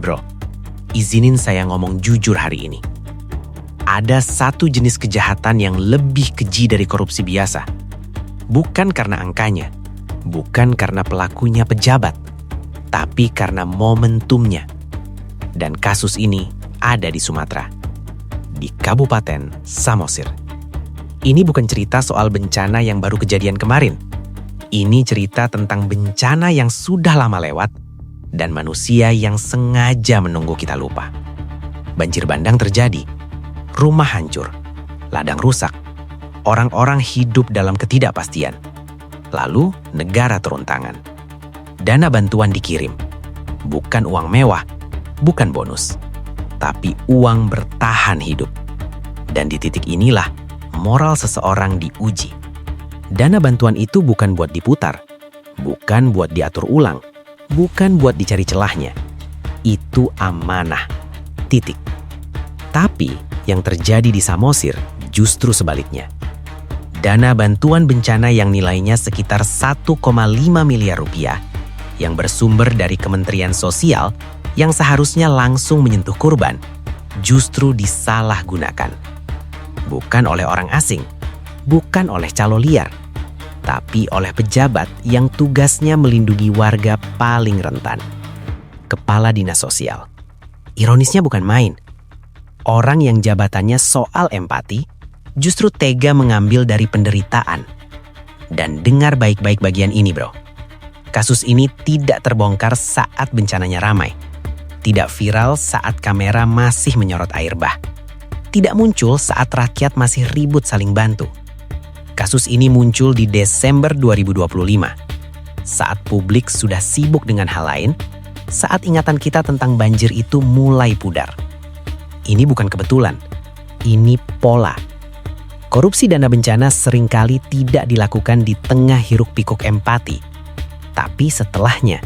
Bro, izinin saya ngomong jujur hari ini. Ada satu jenis kejahatan yang lebih keji dari korupsi biasa. Bukan karena angkanya, bukan karena pelakunya pejabat, tapi karena momentumnya. Dan kasus ini ada di Sumatera, di Kabupaten Samosir. Ini bukan cerita soal bencana yang baru kejadian kemarin. Ini cerita tentang bencana yang sudah lama lewat dan manusia yang sengaja menunggu kita lupa. Banjir bandang terjadi, rumah hancur, ladang rusak, orang-orang hidup dalam ketidakpastian. Lalu negara turun tangan. Dana bantuan dikirim. Bukan uang mewah, bukan bonus, tapi uang bertahan hidup. Dan di titik inilah moral seseorang diuji. Dana bantuan itu bukan buat diputar, bukan buat diatur ulang, bukan buat dicari celahnya. Itu amanah. Titik. Tapi yang terjadi di Samosir justru sebaliknya. Dana bantuan bencana yang nilainya sekitar 1,5 miliar rupiah yang bersumber dari Kementerian Sosial yang seharusnya langsung menyentuh korban justru disalahgunakan. Bukan oleh orang asing, bukan oleh calo liar, tapi oleh pejabat yang tugasnya melindungi warga paling rentan. Kepala Dinas Sosial. Ironisnya bukan main. Orang yang jabatannya soal empati justru tega mengambil dari penderitaan. Dan dengar baik-baik bagian ini, bro. Kasus ini tidak terbongkar saat bencananya ramai. Tidak viral saat kamera masih menyorot air bah. Tidak muncul saat rakyat masih ribut saling bantu. Kasus ini muncul di Desember 2025. Saat publik sudah sibuk dengan hal lain, saat ingatan kita tentang banjir itu mulai pudar. Ini bukan kebetulan, ini pola. Korupsi dana bencana seringkali tidak dilakukan di tengah hiruk-pikuk empati, tapi setelahnya,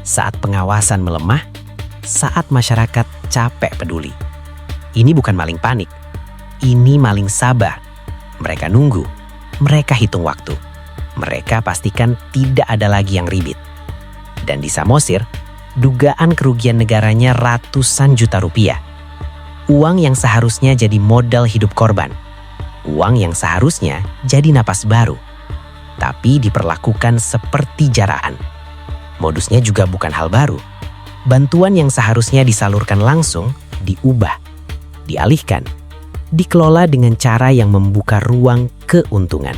saat pengawasan melemah, saat masyarakat capek peduli. Ini bukan maling panik, ini maling sabar. Mereka nunggu. Mereka hitung waktu. Mereka pastikan tidak ada lagi yang ribet. Dan di Samosir, dugaan kerugian negaranya ratusan juta rupiah. Uang yang seharusnya jadi modal hidup korban. Uang yang seharusnya jadi napas baru. Tapi diperlakukan seperti jaraan. Modusnya juga bukan hal baru. Bantuan yang seharusnya disalurkan langsung, diubah, dialihkan, dikelola dengan cara yang membuka ruang keuntungan.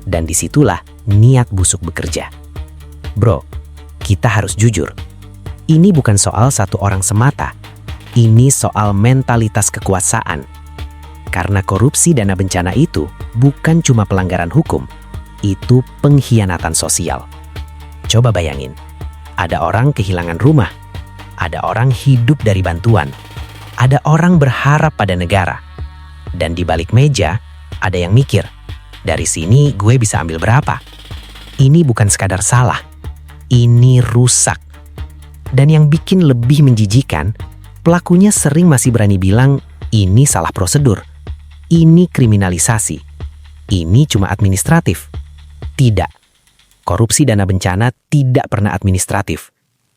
Dan disitulah niat busuk bekerja. Bro, kita harus jujur. Ini bukan soal satu orang semata. Ini soal mentalitas kekuasaan. Karena korupsi dana bencana itu bukan cuma pelanggaran hukum, itu pengkhianatan sosial. Coba bayangin, ada orang kehilangan rumah, ada orang hidup dari bantuan, ada orang berharap pada negara. Dan di balik meja, ada yang mikir, dari sini gue bisa ambil berapa? Ini bukan sekadar salah, ini rusak. Dan yang bikin lebih menjijikan, pelakunya sering masih berani bilang, ini salah prosedur, ini kriminalisasi, ini cuma administratif. Tidak, korupsi dana bencana tidak pernah administratif.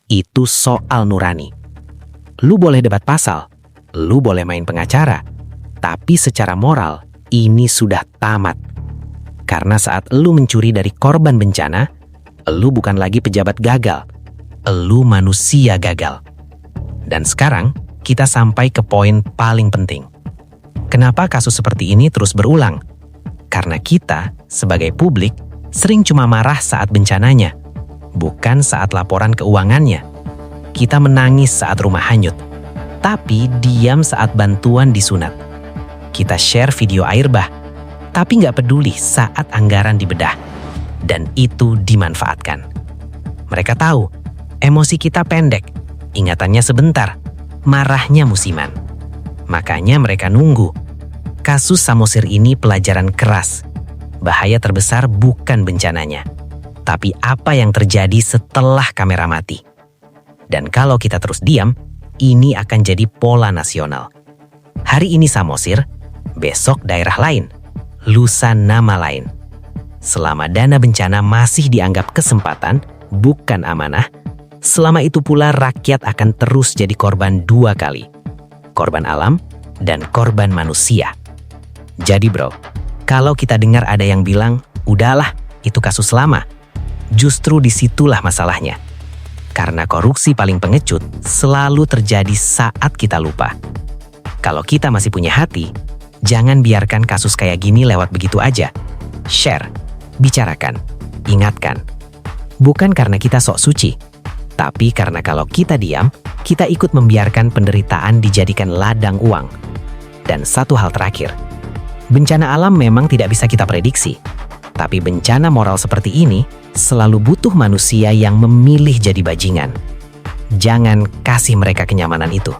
Itu soal nurani. Lu boleh debat pasal, lu boleh main pengacara, tapi secara moral, ini sudah tamat. Karena saat elu mencuri dari korban bencana, elu bukan lagi pejabat gagal, elu manusia gagal. Dan sekarang, kita sampai ke poin paling penting. Kenapa kasus seperti ini terus berulang? Karena kita, sebagai publik, sering cuma marah saat bencananya, bukan saat laporan keuangannya. Kita menangis saat rumah hanyut, tapi diam saat bantuan disunat. Kita share video air bah, tapi nggak peduli saat anggaran dibedah. Dan itu dimanfaatkan. Mereka tahu, emosi kita pendek, ingatannya sebentar, marahnya musiman. Makanya mereka nunggu. Kasus Samosir ini pelajaran keras. Bahaya terbesar bukan bencananya, tapi apa yang terjadi setelah kamera mati. Dan kalau kita terus diam, ini akan jadi pola nasional. Hari ini Samosir, besok daerah lain, lusa nama lain. Selama dana bencana masih dianggap kesempatan, bukan amanah, selama itu pula rakyat akan terus jadi korban dua kali. Korban alam dan korban manusia. Jadi bro, kalau kita dengar ada yang bilang, udahlah, itu kasus lama. Justru disitulah masalahnya. Karena korupsi paling pengecut selalu terjadi saat kita lupa. Kalau kita masih punya hati, jangan biarkan kasus kayak gini lewat begitu aja. Share, bicarakan, ingatkan. Bukan karena kita sok suci, tapi karena kalau kita diam, kita ikut membiarkan penderitaan dijadikan ladang uang. Dan satu hal terakhir, bencana alam memang tidak bisa kita prediksi. Tapi bencana moral seperti ini selalu butuh manusia yang memilih jadi bajingan. Jangan kasih mereka kenyamanan itu.